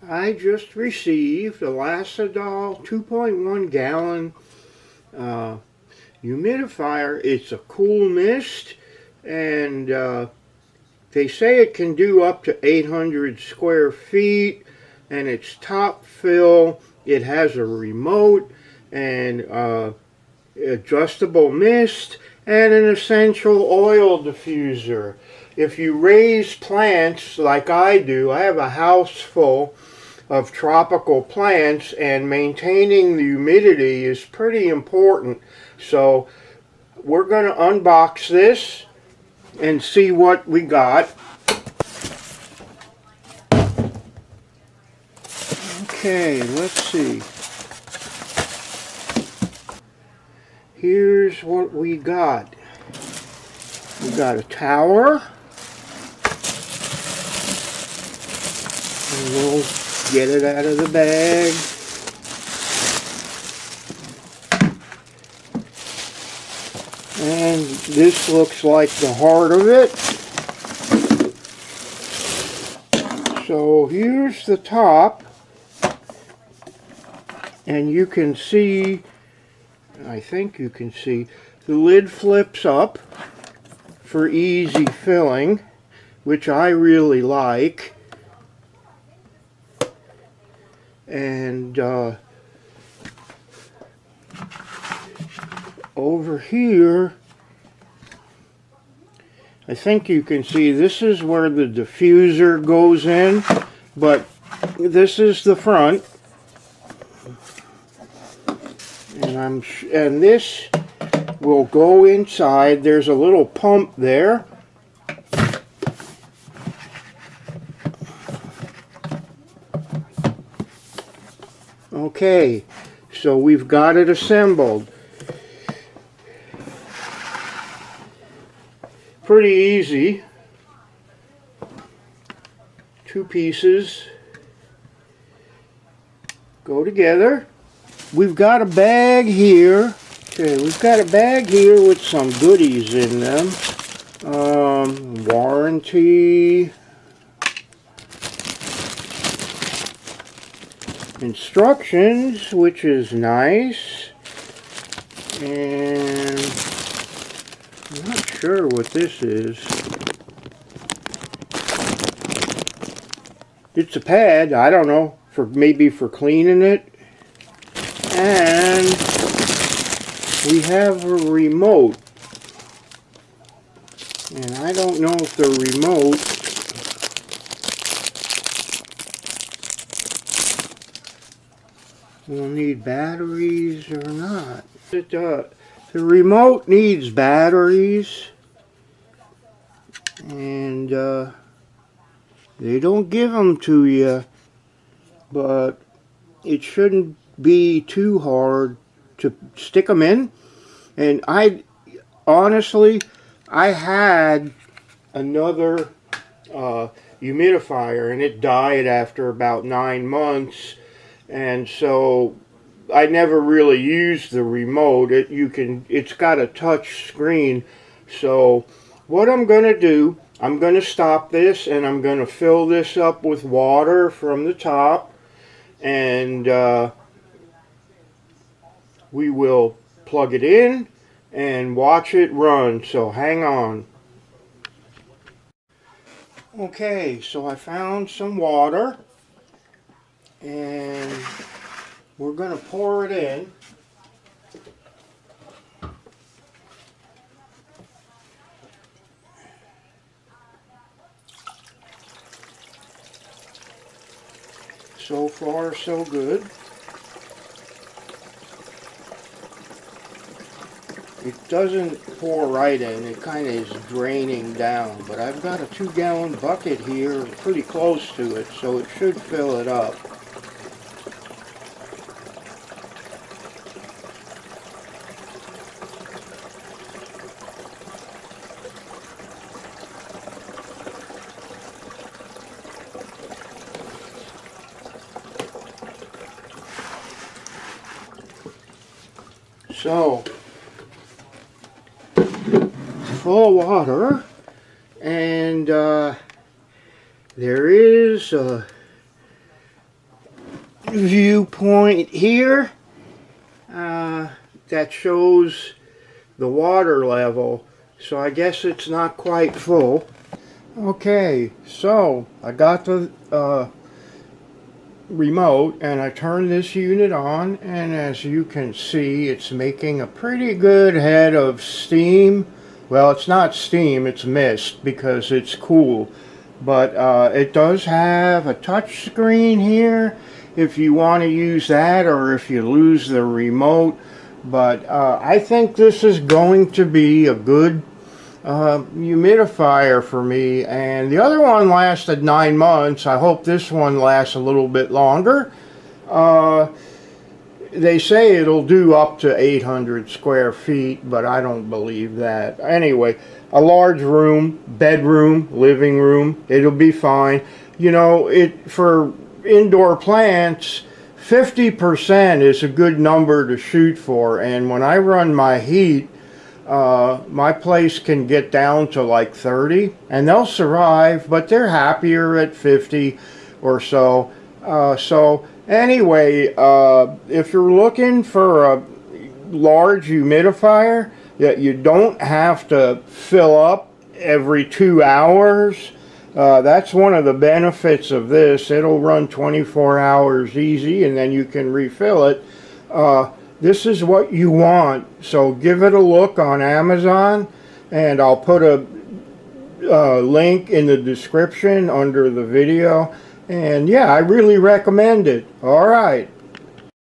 I just received a Lacidoll 2.1 gallon humidifier. It's a cool mist, and they say it can do up to 800 square feet, and it's top fill. It has a remote and adjustable mist and an essential oil diffuser. If you raise plants like I do, I have a house full of tropical plants, and maintaining the humidity is pretty important. So we're going to unbox this and see what we got. Okay, let's see. Here's what we got. We got a tower. And we'll get it out of the bag. And this looks like the heart of it. So here's the top. And you can see, I think you can see, the lid flips up for easy filling, which I really like. And over here, I think you can see this is where the diffuser goes in, but this is the front. And this will go inside. There's a little pump there. Okay, so we've got it assembled. Pretty easy. Two pieces go together. We've got a bag here. Okay, we've got a bag here with some goodies in them. Warranty, instructions, which is nice, and I'm not sure what this is. It's a pad, I don't know, for maybe for cleaning it. And we have a remote. And I don't know if the remote will need batteries or not. The remote needs batteries, and they don't give them to you, but it shouldn't be too hard to stick them in. And I had another humidifier, and it died after about 9 months, and so I never really used the remote. It's got a touch screen. So what I'm going to do, I'm going to stop this, and I'm going to fill this up with water from the top, and we will plug it in and watch it run. So hang on. Okay, so I found some water, and we're going to pour it in. So far, so good. It doesn't pour right in, it kind of is draining down, but I've got a 2-gallon bucket here pretty close to it, so it should fill it up. So, full of water, and there is a viewpoint here that shows the water level, so I guess it's not quite full. Okay, so I got the remote and I turned this unit on, and as you can see, it's making a pretty good head of steam. Well, it's not steam, it's mist because it's cool, but it does have a touch screen here if you want to use that, or if you lose the remote. But I think this is going to be a good humidifier for me, and the other one lasted 9 months. I hope this one lasts a little bit longer. They say it'll do up to 800 square feet, but I don't believe that. Anyway, a large room, bedroom, living room, it'll be fine. You know, for indoor plants, 50% is a good number to shoot for, and when I run my heat, my place can get down to like 30, and they'll survive, but they're happier at 50 or so. So anyway, if you're looking for a large humidifier that you don't have to fill up every 2 hours, that's one of the benefits of this. It'll run 24 hours easy, and then you can refill it. This is what you want, so give it a look on Amazon, and I'll put a link in the description under the video. And yeah, I really recommend it. All right.